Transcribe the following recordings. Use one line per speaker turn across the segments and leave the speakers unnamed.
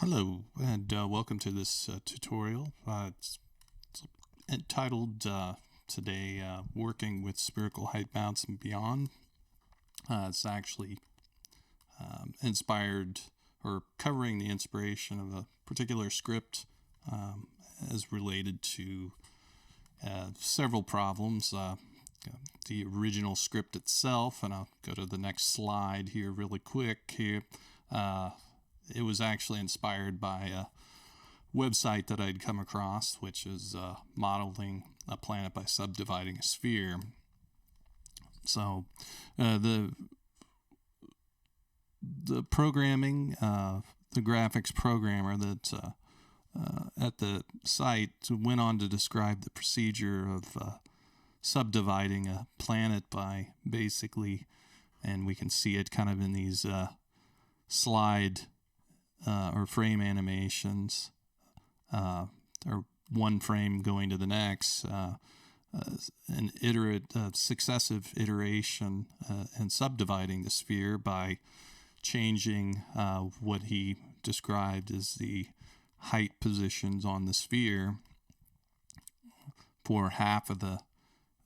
Hello, and welcome to this tutorial. It's entitled today Working with Spherical Heightmaps and Beyond. It's actually inspired or covering the inspiration of a particular script as related to several problems. The original script itself, and I'll go to the next slide here really quick here. It was actually inspired by a website that I'd come across, which is modeling a planet by subdividing a sphere. So the programming, the graphics programmer that at the site went on to describe the procedure of subdividing a planet by basically, and we can see it kind of in these slide or frame animations, or one frame going to the next, an successive iteration and subdividing the sphere by changing what he described as the height positions on the sphere for half of the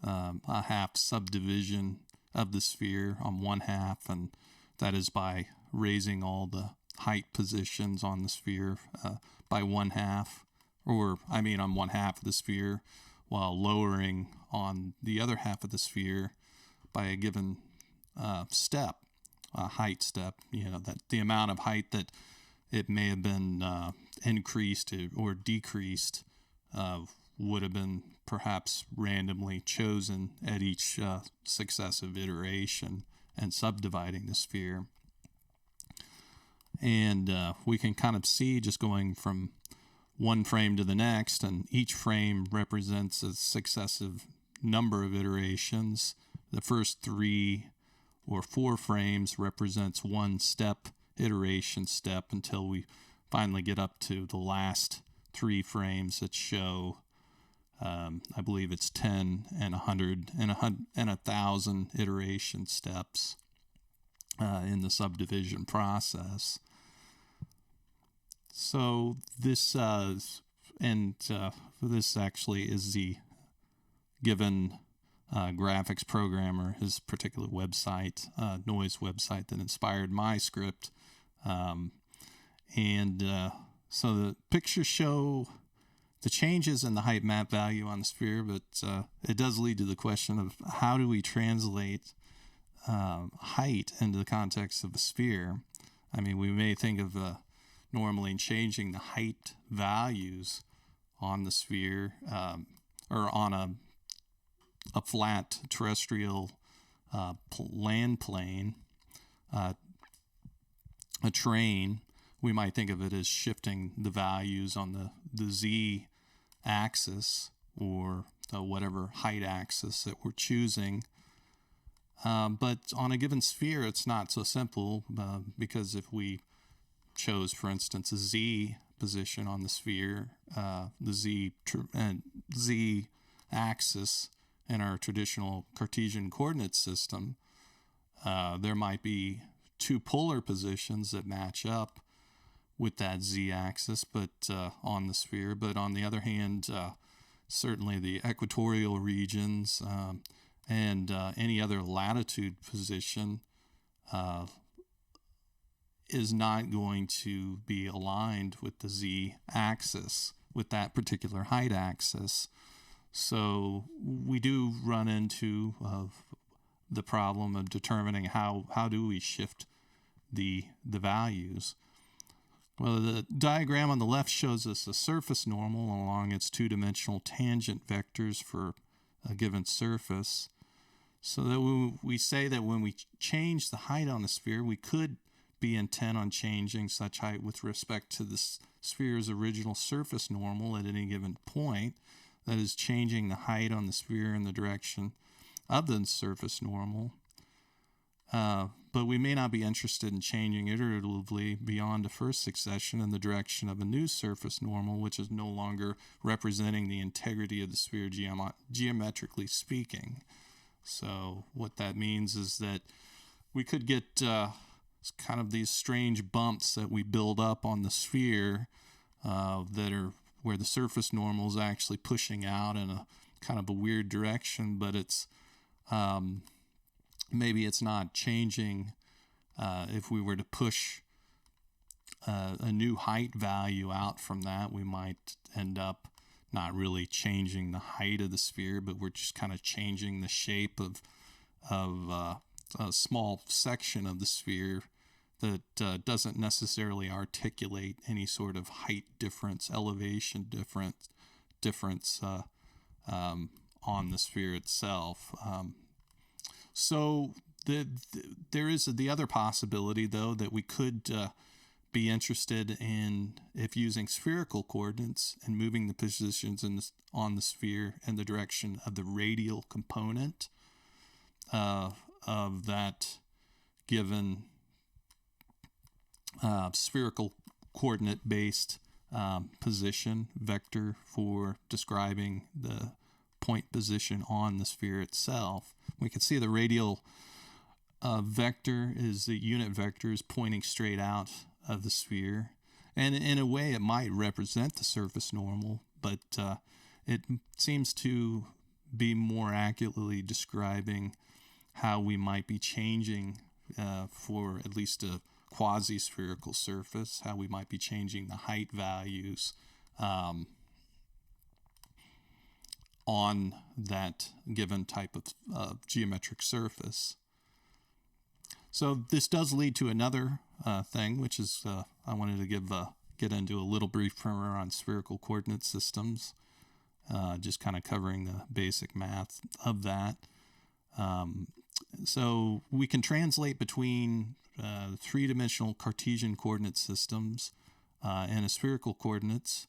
a half subdivision of the sphere on one half, and that is by raising all the height positions on the sphere by one half, on one half of the sphere, while lowering on the other half of the sphere by a given step, a height step, that the amount of height that it may have been increased or decreased would have been perhaps randomly chosen at each successive iteration and subdividing the sphere. And we can kind of see, just going from one frame to the next, and each frame represents a successive number of iterations. The first 3 or 4 frames represents one iteration step, until we finally get up to the last 3 frames that show I believe it's 10 and 100 and 1,000 iteration steps in the subdivision process. So this this actually is the given graphics programmer, his particular website, noise website that inspired my script, so the pictures show the changes in the height map value on the sphere, but it does lead to the question of how do we translate height into the context of a sphere. I mean, we may think of normally changing the height values on the sphere or on a flat terrestrial land plane, a terrain. We might think of it as shifting the values on the z-axis or whatever height axis that we're choosing. But on a given sphere, it's not so simple because if we chose, for instance, a z position on the sphere, the z-axis in our traditional Cartesian coordinate system, there might be 2 polar positions that match up with that z-axis, but on the sphere. But on the other hand, certainly the equatorial regions and any other latitude position is not going to be aligned with the z-axis, with that particular height axis. So we do run into the problem of determining how do we shift the values. Well, the diagram on the left shows us a surface normal along its 2-dimensional tangent vectors for a given surface. So that we say that when we change the height on the sphere, we could be intent on changing such height with respect to the sphere's original surface normal at any given point. That is, changing the height on the sphere in the direction of the surface normal. But we may not be interested in changing iteratively beyond the first succession in the direction of a new surface normal, which is no longer representing the integrity of the sphere geometrically speaking. So what that means is that we could get kind of these strange bumps that we build up on the sphere that are where the surface normal is actually pushing out in a kind of a weird direction, but it's maybe it's not changing. If we were to push a new height value out from that, we might end up not really changing the height of the sphere, but we're just kind of changing the shape of a small section of the sphere that doesn't necessarily articulate any sort of height difference, elevation difference on the sphere itself. So there is the other possibility, though, that we could be interested in, if using spherical coordinates and moving the positions on the sphere in the direction of the radial component of that given spherical coordinate based position vector for describing the point position on the sphere itself. We can see the radial vector is the unit vector is pointing straight out of the sphere, and in a way it might represent the surface normal, but it seems to be more accurately describing how we might be changing for at least a quasi-spherical surface, how we might be changing the height values on that given type of geometric surface. So this does lead to another thing, which is I wanted to get into a little brief primer on spherical coordinate systems, just kind of covering the basic math of that. So we can translate between three-dimensional Cartesian coordinate systems and a spherical coordinates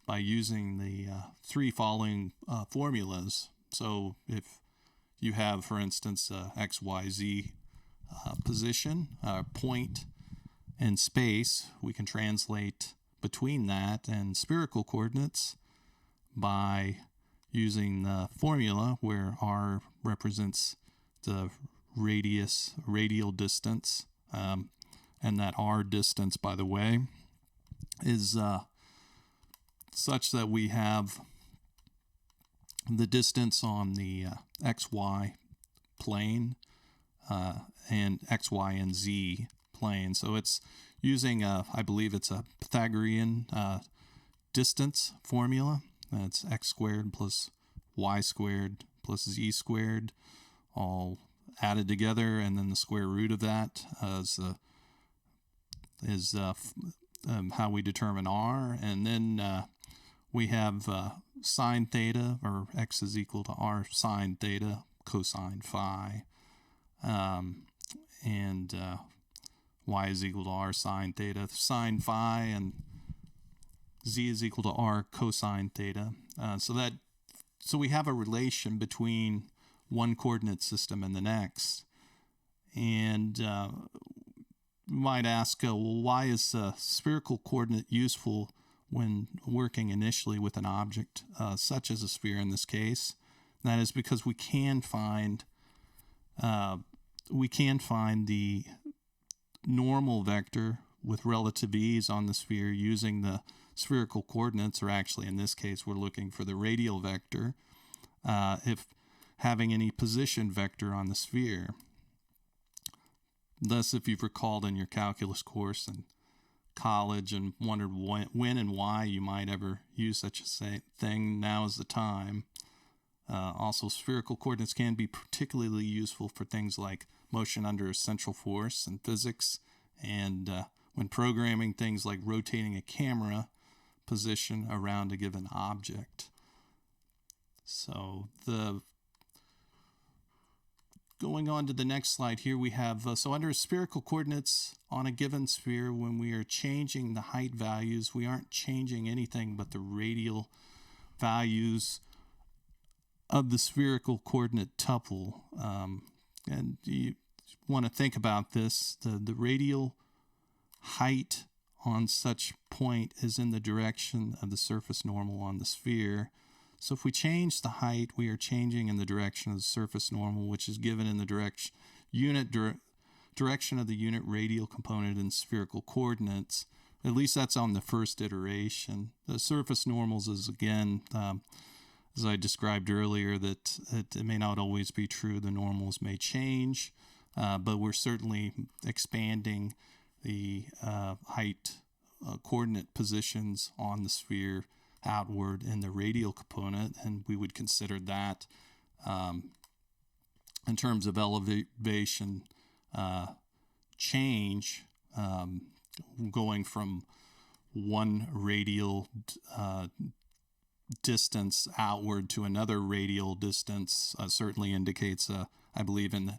by using the three following formulas. So if you have, for instance, x, y, z position, point in space, we can translate between that and spherical coordinates by using the formula where r represents the radial distance, and that r distance, by the way, is such that we have the distance on the xy plane and xy and z plane. So it's using I believe it's a Pythagorean distance formula. That's x squared plus y squared plus z squared, all added together, and then the square root of that is how we determine r. And then we have sine theta, or x is equal to r sine theta cosine phi, and y is equal to r sine theta sine phi, and z is equal to r cosine theta. So we have a relation between one coordinate system and the next. And you might ask, well, why is spherical coordinate useful when working initially with an object such as a sphere in this case? That is because we can find the normal vector with relative ease on the sphere using the spherical coordinates, or actually in this case we're looking for the radial vector, if having any position vector on the sphere. Thus, if you've recalled in your calculus course in college and wondered when and why you might ever use such a thing, now is the time. Also, spherical coordinates can be particularly useful for things like motion under a central force in physics, and when programming things like rotating a camera position around a given object. So going on to the next slide here, we have, so under spherical coordinates on a given sphere, when we are changing the height values, we aren't changing anything but the radial values of the spherical coordinate tuple. And you want to think about this. The radial height on such point is in the direction of the surface normal on the sphere. So if we change the height, we are changing in the direction of the surface normal, which is given in the unit direction of the unit radial component in spherical coordinates. At least that's on the first iteration. The surface normals is, again, as I described earlier, that it may not always be true. The normals may change, but we're certainly expanding the height coordinate positions on the sphere outward in the radial component, and we would consider that in terms of elevation change, going from one radial distance outward to another radial distance certainly indicates, I believe, in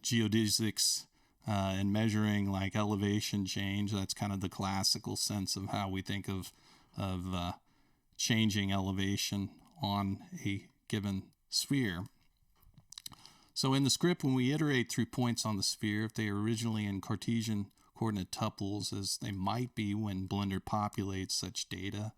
geodesics and measuring like elevation change. That's kind of the classical sense of how we think of changing elevation on a given sphere. So in the script, when we iterate through points on the sphere, if they are originally in Cartesian coordinate tuples, as they might be when Blender populates such data,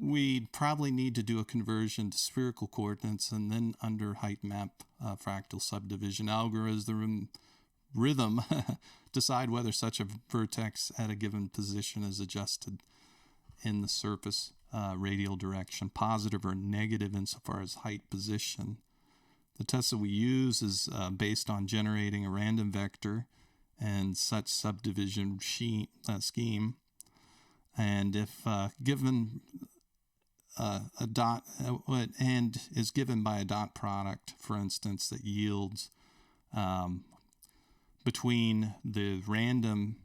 we'd probably need to do a conversion to spherical coordinates, and then under height map fractal subdivision algorithm decide whether such a vertex at a given position is adjusted in the surface radial direction, positive or negative insofar as height position. The test that we use is based on generating a random vector and such subdivision scheme. And if given a dot and is given by a dot product, for instance, that yields between the random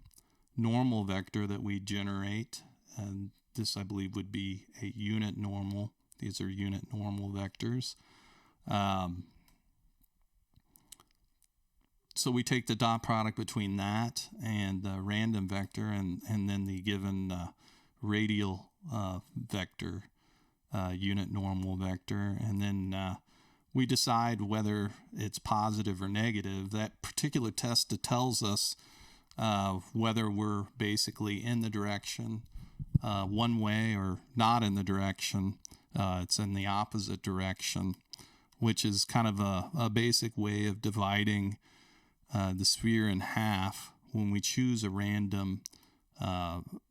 normal vector that we generate, and this I believe would be a unit normal. These are unit normal vectors. So we take the dot product between that and the random vector and then the given radial vector, unit normal vector, and then we decide whether it's positive or negative. That particular test tells us whether we're basically in the direction one way or not in the direction. It's in the opposite direction, which is kind of a basic way of dividing the sphere in half when we choose a random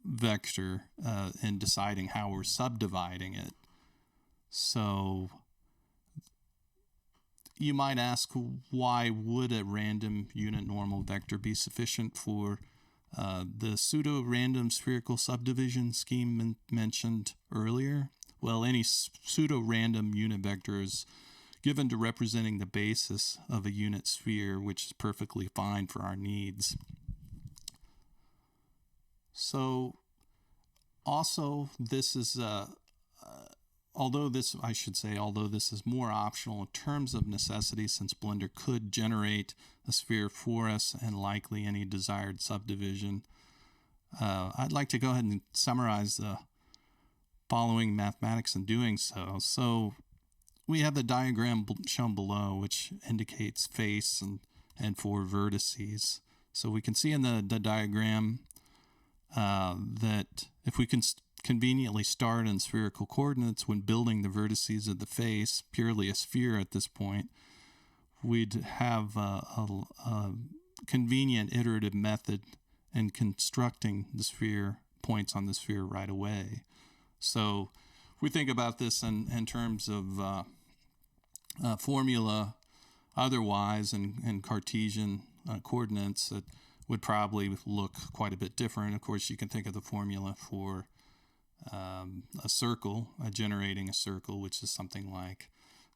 vector and deciding how we're subdividing it. So you might ask, why would a random unit normal vector be sufficient for the pseudo-random spherical subdivision scheme mentioned earlier? Well, any pseudo-random unit vector is given to representing the basis of a unit sphere, which is perfectly fine for our needs. So also this is, although this is more optional in terms of necessity, since Blender could generate a sphere for us and likely any desired subdivision, I'd like to go ahead and summarize the following mathematics in doing so. So we have the diagram shown below, which indicates face and four vertices. So we can see in the diagram that if we can conveniently start in spherical coordinates when building the vertices of the face, purely a sphere at this point, we'd have a convenient iterative method in constructing the sphere, points on the sphere right away. So if we think about this in terms of formula otherwise in Cartesian coordinates, it would probably look quite a bit different. Of course, you can think of the formula for a circle, generating a circle, which is something like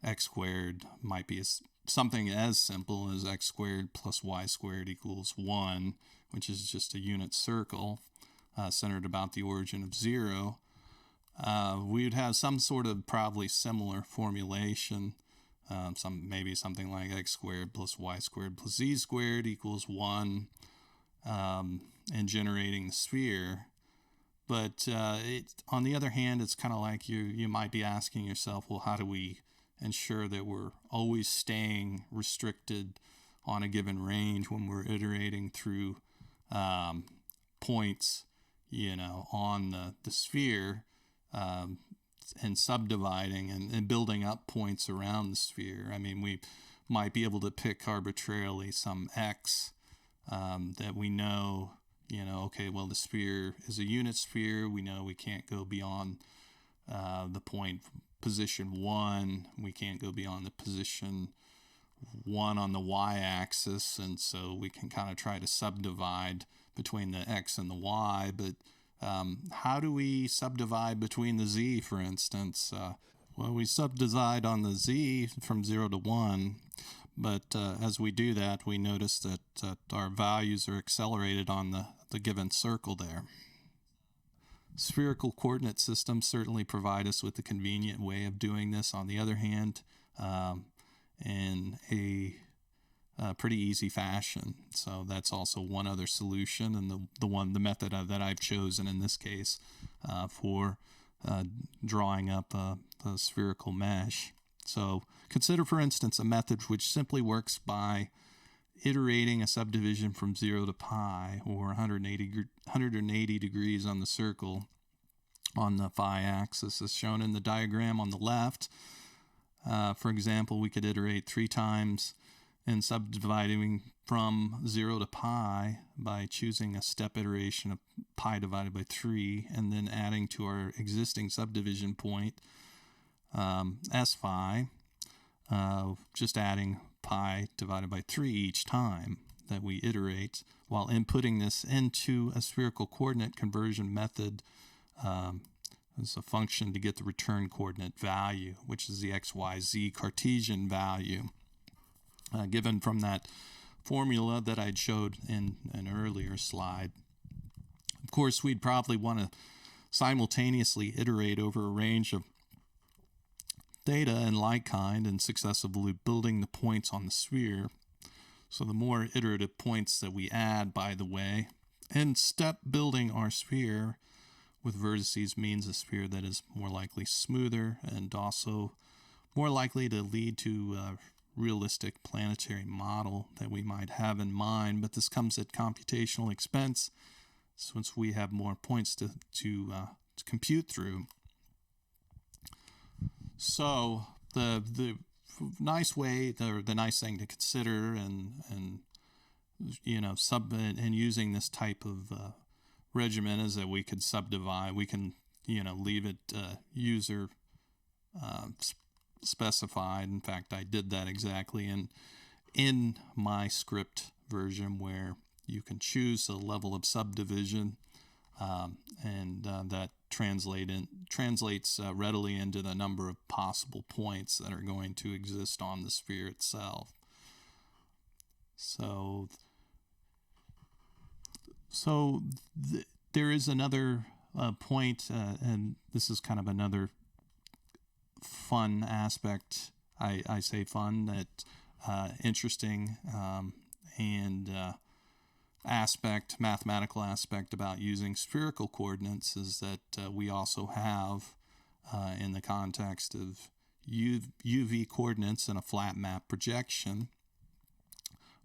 x squared, might be something as simple as x squared plus y squared equals 1, which is just a unit circle centered about the origin of 0. We would have some sort of probably similar formulation, maybe something like x squared plus y squared plus z squared equals 1, and generating the sphere. But on the other hand, it's kind of like you might be asking yourself, well, how do we ensure that we're always staying restricted on a given range when we're iterating through points, on the sphere, and subdividing and building up points around the sphere? I mean, we might be able to pick arbitrarily some x that we know, okay, well, the sphere is a unit sphere. We know we can't go beyond the point position 1. We can't go beyond the position 1 on the y-axis, and so we can kind of try to subdivide between the x and the y. But how do we subdivide between the z, for instance? Well, we subdivide on the z from 0 to 1, but as we do that, we notice that our values are accelerated on the given circle there. Spherical coordinate systems certainly provide us with a convenient way of doing this. On the other hand, in a pretty easy fashion. So that's also one other solution, and the method that I've chosen in this case for drawing up a spherical mesh. So consider, for instance, a method which simply works by iterating a subdivision from 0 to pi, or 180 degrees on the circle on the phi axis, as shown in the diagram on the left. For example, we could iterate 3 times in subdividing from 0 to pi by choosing a step iteration of pi divided by 3, and then adding to our existing subdivision point s phi, just adding pi divided by 3 each time that we iterate, while inputting this into a spherical coordinate conversion method as a function to get the return coordinate value, which is the x, y, z Cartesian value given from that formula that I'd showed in an earlier slide. Of course, we'd probably want to simultaneously iterate over a range of theta and like kind and successively building the points on the sphere. So the more iterative points that we add, by the way, and step building our sphere with vertices means a sphere that is more likely smoother and also more likely to lead to a realistic planetary model that we might have in mind. But this comes at computational expense since we have more points to compute through. So the nice way, the nice thing to consider, and using this type of regimen is that we could subdivide. We can leave it user specified. In fact, I did that exactly in my script version, where you can choose a level of subdivision, and that translates readily into the number of possible points that are going to exist on the sphere itself. So there is another point, and this is kind of another fun aspect. I say fun, that interesting and mathematical aspect about using spherical coordinates is that we also have, in the context of UV coordinates and a flat map projection,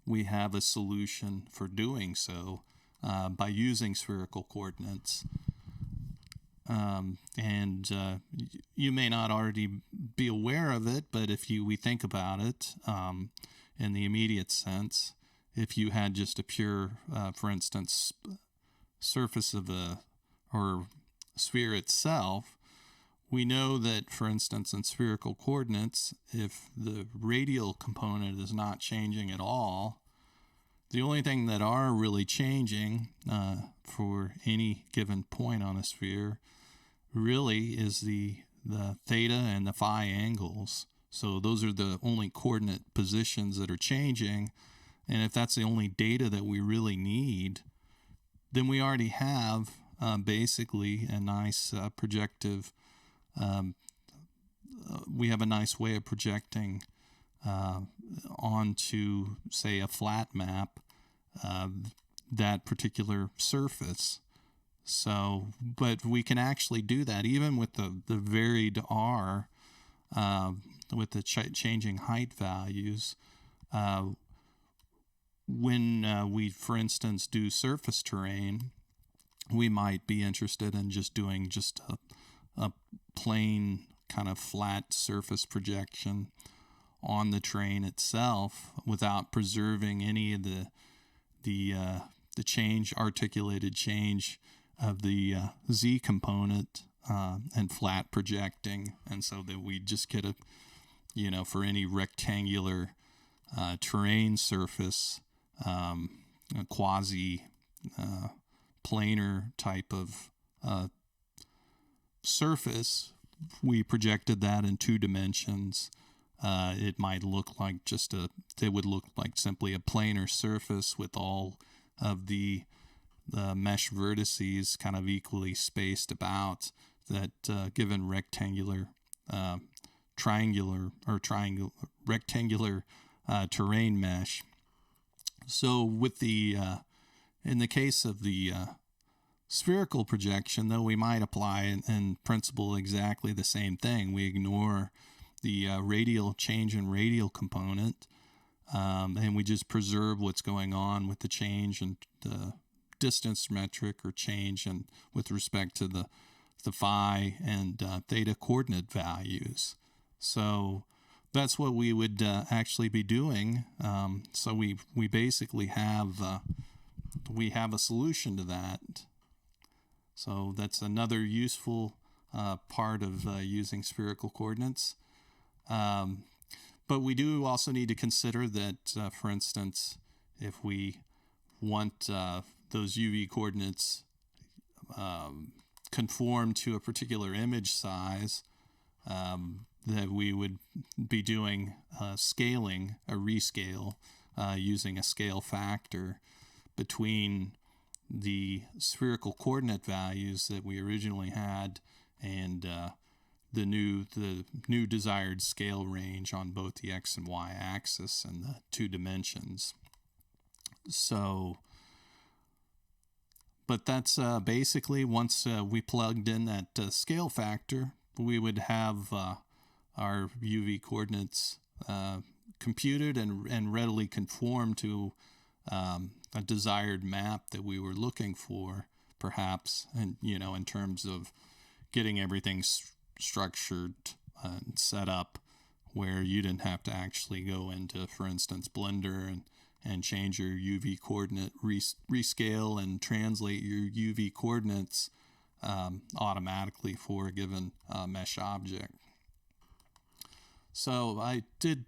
we have a solution for doing so by using spherical coordinates. You may not already be aware of it, but if we think about it in the immediate sense, if you had just a pure, for instance, surface of or sphere itself, we know that, for instance, in spherical coordinates, if the radial component is not changing at all, the only thing that are really changing for any given point on a sphere really is the theta and the phi angles. So those are the only coordinate positions that are changing. And if that's the only data that we really need, then we already have basically a nice projective, we have a nice way of projecting onto, say, a flat map, that particular surface. So, but we can actually do that even with the varied R, with the changing height values. When we, for instance, do surface terrain, we might be interested in just doing a plain kind of flat surface projection on the terrain itself without preserving any of the articulated change of the Z component and flat projecting, and so that we just get for any rectangular terrain surface, a quasi planar type of surface, we projected that in 2 dimensions. It might look like it would look like simply a planar surface with all of the mesh vertices kind of equally spaced about that given rectangular rectangular terrain mesh. So with in the case of the spherical projection, though, we might apply in principle exactly the same thing. We ignore the radial change in radial component, and we just preserve what's going on with the change and the distance metric or change and with respect to the phi and theta coordinate values. So that's what we would actually be doing. So we basically have a solution to that. So that's another useful part of using spherical coordinates. But we do also need to consider that, for instance, if we want those UV coordinates conform to a particular image size, that we would be doing scaling, a rescale, using a scale factor between the spherical coordinate values that we originally had and the new desired scale range on both the x and y axis and the 2 dimensions. So, but that's basically once we plugged in that scale factor, we would have our UV coordinates computed and readily conform to a desired map that we were looking for, perhaps, and in terms of getting everything structured and set up where you didn't have to actually go into, for instance, Blender and change your UV coordinate, rescale and translate your UV coordinates automatically for a given mesh object. So I did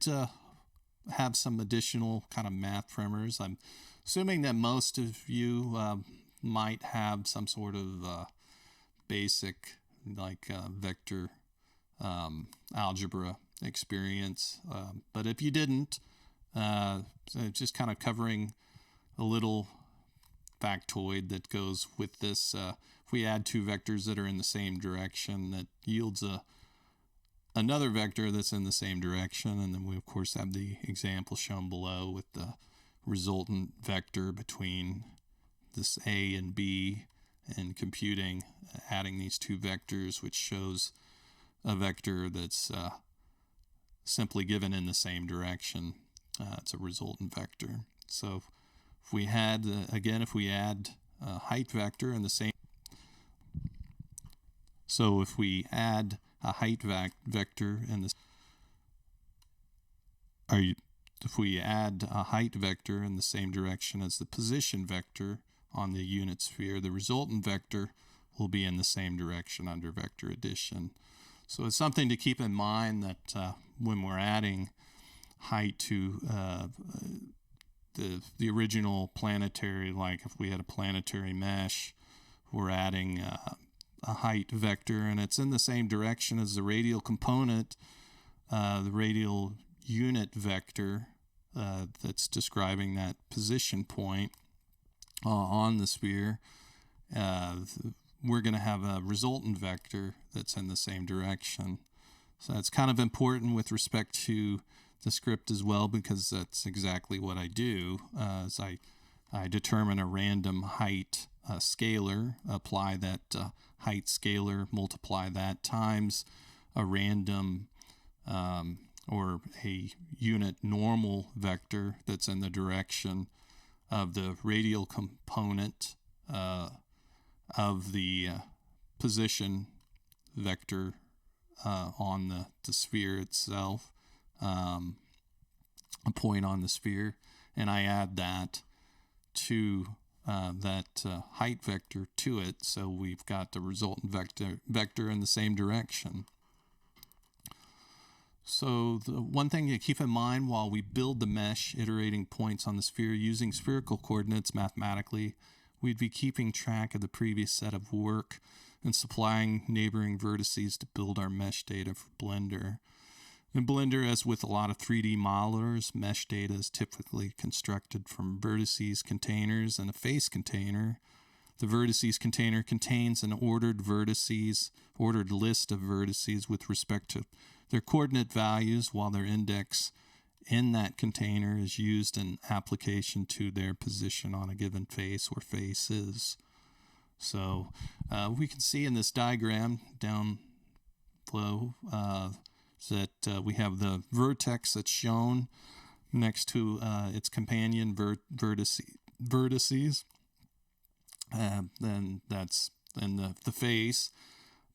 have some additional kind of math primers. I'm assuming that most of you might have some sort of basic vector algebra experience, but if you didn't, just kind of covering a little factoid that goes with this. If we add 2 vectors that are in the same direction, that yields another vector that's in the same direction, and then we of course have the example shown below with the resultant vector between this A and B, and computing, adding these 2 vectors, which shows a vector that's simply given in the same direction. It's a resultant vector. So if we had, if we add a height vector in the same, so if we add a height vector in this, if we add a height vector in the same direction as the position vector on the unit sphere, the resultant vector will be in the same direction under vector addition. So it's something to keep in mind that when we're adding height to the original planetary, like if we had a planetary mesh, we're adding a height vector and it's in the same direction as the radial component, the radial unit vector that's describing that position point on the sphere. We're going to have a resultant vector that's in the same direction. So that's kind of important with respect to the script as well, because that's exactly what I do. Is I determine a random height scalar, apply that height scalar, multiply that times a random or a unit normal vector that's in the direction of the radial component of the position vector on the sphere itself. a point on the sphere, and I add that to that height vector to it, so we've got the resultant vector in the same direction. So the one thing to keep in mind while we build the mesh iterating points on the sphere using spherical coordinates mathematically, we'd be keeping track of the previous set of work and supplying neighboring vertices to build our mesh data for Blender. In Blender, as with a lot of 3D modelers, mesh data is typically constructed from vertices containers and a face container. The vertices container contains an ordered list of vertices with respect to their coordinate values, while their index in that container is used in application to their position on a given face or faces. So we can see in this diagram down below that we have the vertex that's shown next to its companion vertices. Then that's in the face.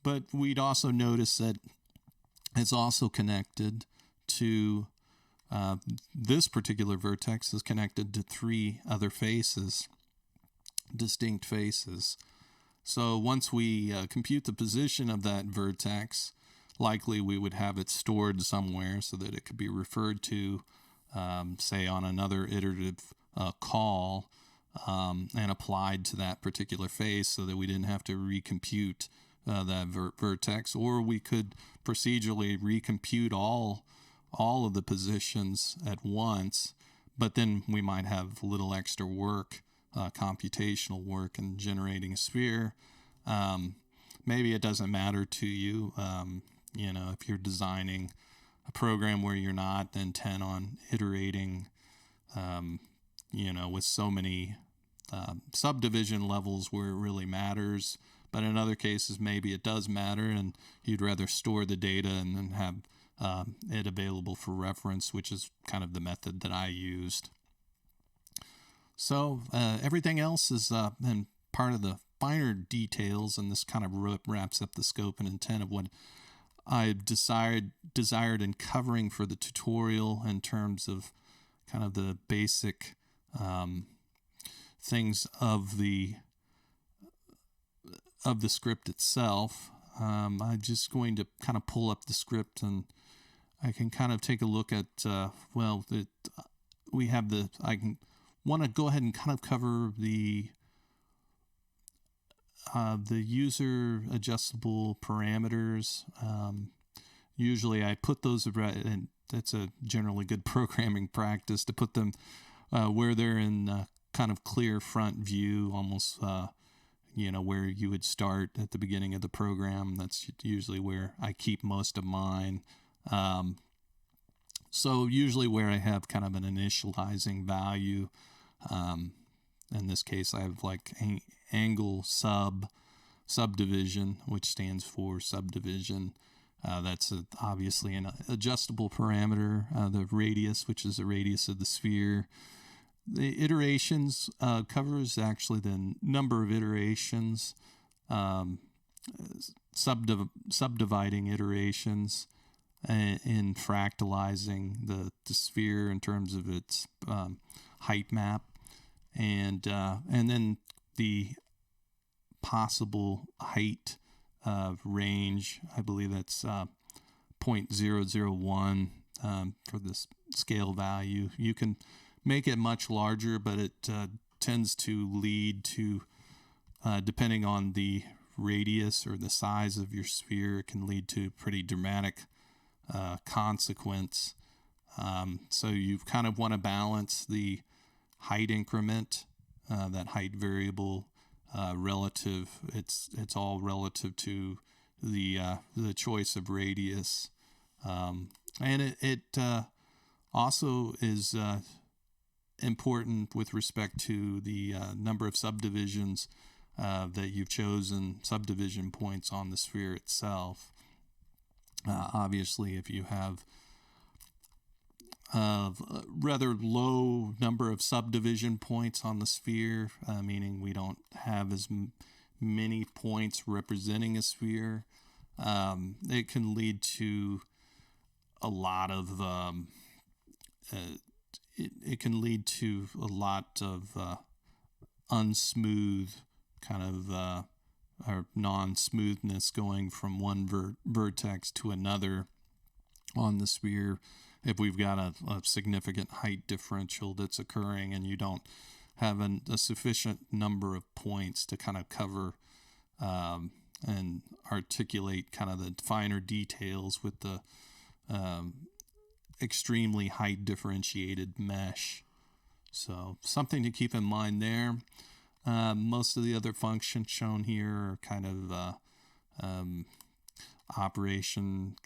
But we'd also notice that it's also connected to this particular vertex is connected to 3 other faces, distinct faces. So once we compute the position of that vertex, likely we would have it stored somewhere so that it could be referred to, say, on another iterative call and applied to that particular face, so that we didn't have to recompute that vertex, or we could procedurally recompute all of the positions at once, but then we might have a little extra work, computational work in generating a sphere. Maybe it doesn't matter to you, if you're designing a program where you're not intent on iterating, with so many subdivision levels where it really matters. But in other cases, maybe it does matter, and you'd rather store the data and then have it available for reference, which is kind of the method that I used. So everything else is in part of the finer details, and this kind of wraps up the scope and intent of what I've desired in covering for the tutorial in terms of kind of the basic things of the script itself. I'm just going to kind of pull up the script, and I can kind of take a look at, I want to go ahead and kind of cover the user adjustable parameters. Usually I put those, and that's a generally good programming practice, to put them where they're in kind of clear front view, almost where you would start at the beginning of the program. That's usually where I keep most of mine. So usually where I have kind of an initializing value, in this case I have like angle subdivision, which stands for subdivision. That's obviously an adjustable parameter. The radius, which is the radius of the sphere. The iterations covers actually the number of iterations, subdividing iterations, in fractalizing the sphere in terms of its height map, and then the possible height range. I believe that's 0.001 for this scale value. You can make it much larger, but it tends to lead to, depending on the radius or the size of your sphere, it can lead to pretty dramatic consequence. So you kind of want to balance the height increment, that height variable, relative. It's all relative to the choice of radius, and it also is important with respect to the number of subdivisions that you've chosen, subdivision points on the sphere itself. Obviously, if you have a rather low number of subdivision points on the sphere, meaning we don't have as many points representing a sphere, it can lead to a lot of it can lead to a lot of unsmooth kind of or non-smoothness going from one vertex to another on the sphere if we've got a significant height differential that's occurring and you don't have a sufficient number of points to kind of cover and articulate kind of the finer details with the extremely height differentiated mesh. So something to keep in mind there. Most of the other functions shown here are kind of operations,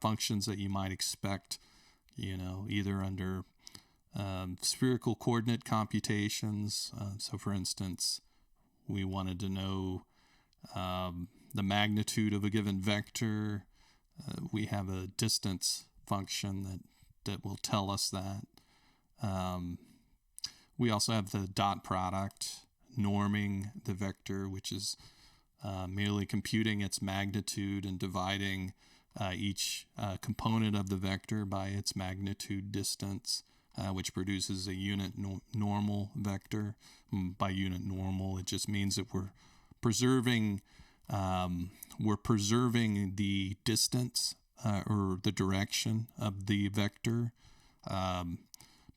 functions that you might expect, either under spherical coordinate computations. So for instance, we wanted to know the magnitude of a given vector. We have a distance function that will tell us that. We also have the dot product norming the vector, which is merely computing its magnitude and dividing each component of the vector by its magnitude distance, which produces a unit normal vector. By unit normal, it just means that we're preserving the distance or the direction of the vector,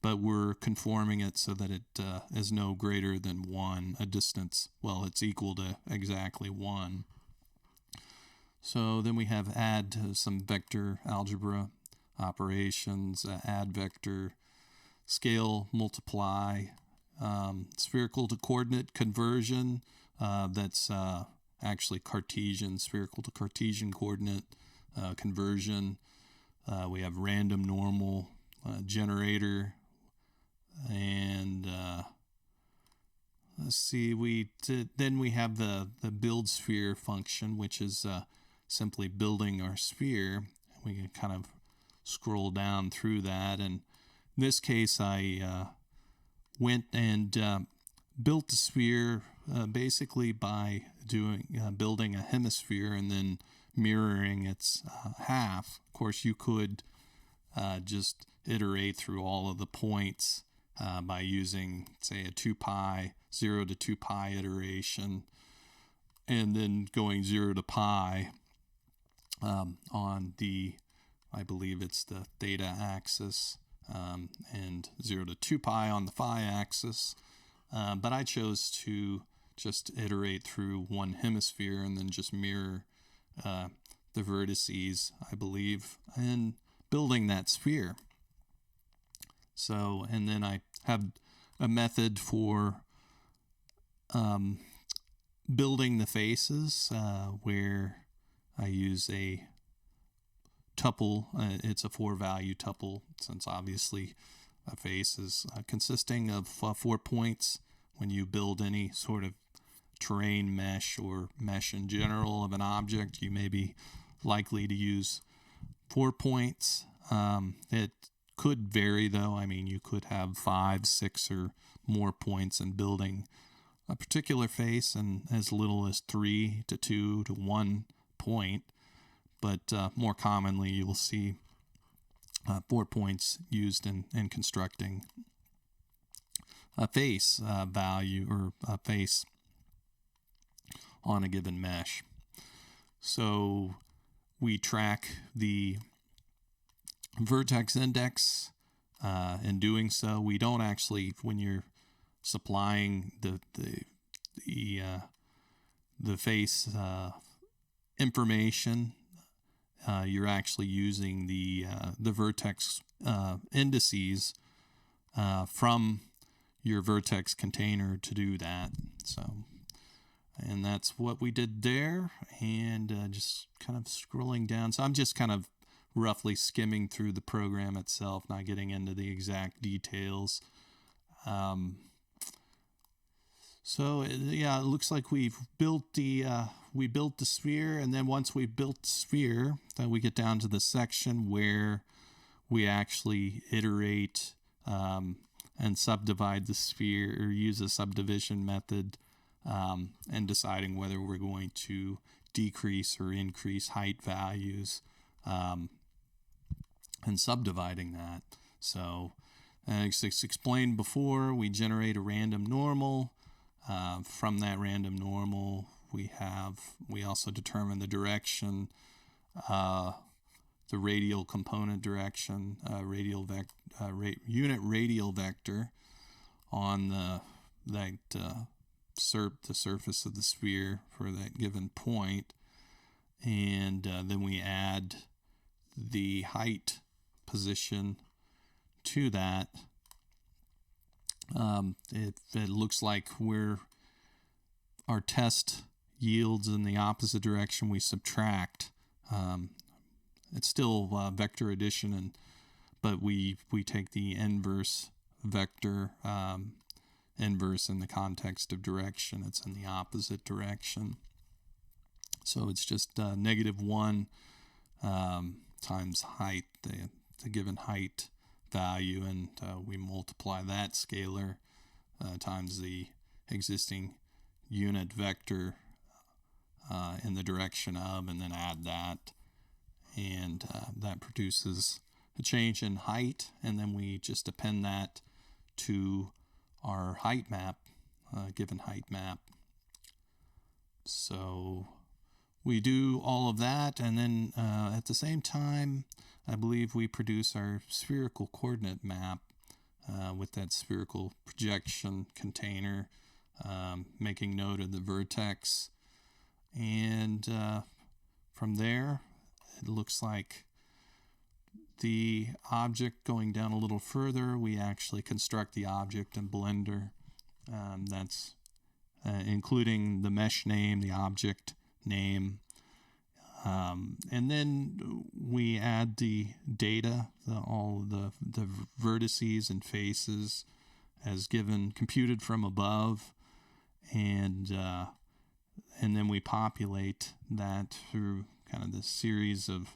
but we're conforming it so that it is no greater than 1, a distance, well, it's equal to exactly 1. So then we have add some vector algebra operations, add vector, scale, multiply, spherical to coordinate conversion, that's actually Cartesian, spherical to Cartesian coordinate conversion. We have random normal generator, and let's see, then we have the build sphere function, which is simply building our sphere. We can kind of scroll down through that, and in this case I went and built the sphere basically by building a hemisphere and then mirroring its half. Of course, you could just iterate through all of the points by using, say, a 2 pi, 0 to 2 pi iteration, and then going 0 to pi on the, I believe it's the theta axis, and 0 to 2 pi on the phi axis. But I chose to just iterate through one hemisphere and then just mirror the vertices, I believe, and building that sphere. So, and then I have a method for building the faces where I use a tuple. It's a 4-value tuple, since obviously a face is consisting of 4 points. When you build any sort of terrain mesh or mesh in general of an object, you may be likely to use 4 points. It could vary, though. I mean, you could have 5, 6, or more points in building a particular face, and as little as 3 to 2 to 1 point. But more commonly, you will see 4 points used in constructing a face value or a face on a given mesh. So we track the vertex index. In doing so, we don't actually, when you're supplying the face information, you're actually using the vertex indices from your vertex container to do that. So, and that's what we did there. And just kind of scrolling down. So I'm just kind of roughly skimming through the program itself, not getting into the exact details. So yeah, it looks like we built the sphere, and then once we built the sphere, then we get down to the section where we actually iterate and subdivide the sphere, or use a subdivision method, and deciding whether we're going to decrease or increase height values, and subdividing that. So as explained before, we generate a random normal. From that random normal, we also determine the direction, the radial component direction, unit radial vector on the surface of the sphere for that given point, and then we add the height position to that. It looks like our test yields in the opposite direction, we subtract. It's still vector addition, but we take the inverse vector, inverse in the context of direction. It's in the opposite direction. So it's just -1 times height, the given height value, and we multiply that scalar times the existing unit vector in the direction of, and then add that, and that produces a change in height, and then we just append that to our height map, given height map. So we do all of that, and then at the same time, I believe we produce our spherical coordinate map with that spherical projection container, making note of the vertex. And from there, it looks like the object going down a little further, we actually construct the object in Blender. That's including the mesh name, the object name. And then we add the data, all the vertices and faces as given, computed from above, and then we populate that through kind of the series of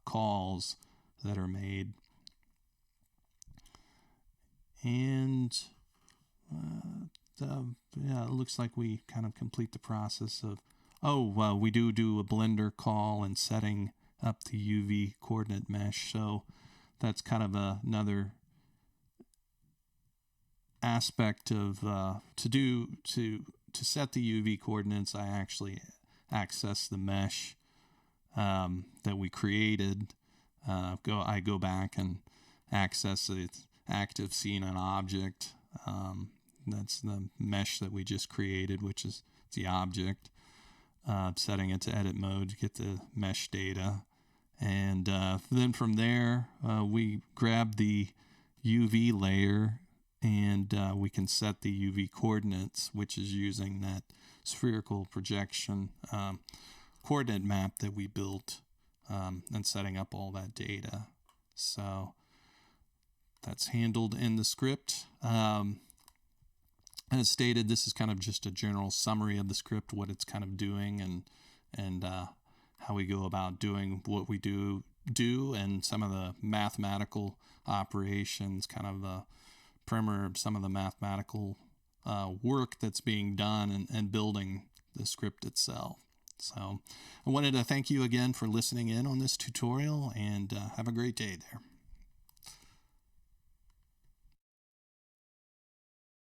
calls that are made. And it looks like we kind of complete the process of, we do a Blender call and setting up the UV coordinate mesh. So that's kind of another aspect of to set the UV coordinates. I actually access the mesh that we created. I go back and access the active scene and object. That's the mesh that we just created, which is the object. Setting it to edit mode to get the mesh data, and then from there we grab the UV layer, and we can set the UV coordinates, which is using that spherical projection coordinate map that we built, and setting up all that data. So that's handled in the script. As stated, this is kind of just a general summary of the script, what it's kind of doing, and how we go about doing what we do, and some of the mathematical operations, kind of the primer of some of the mathematical work that's being done and building the script itself. So I wanted to thank you again for listening in on this tutorial, and have a great day there.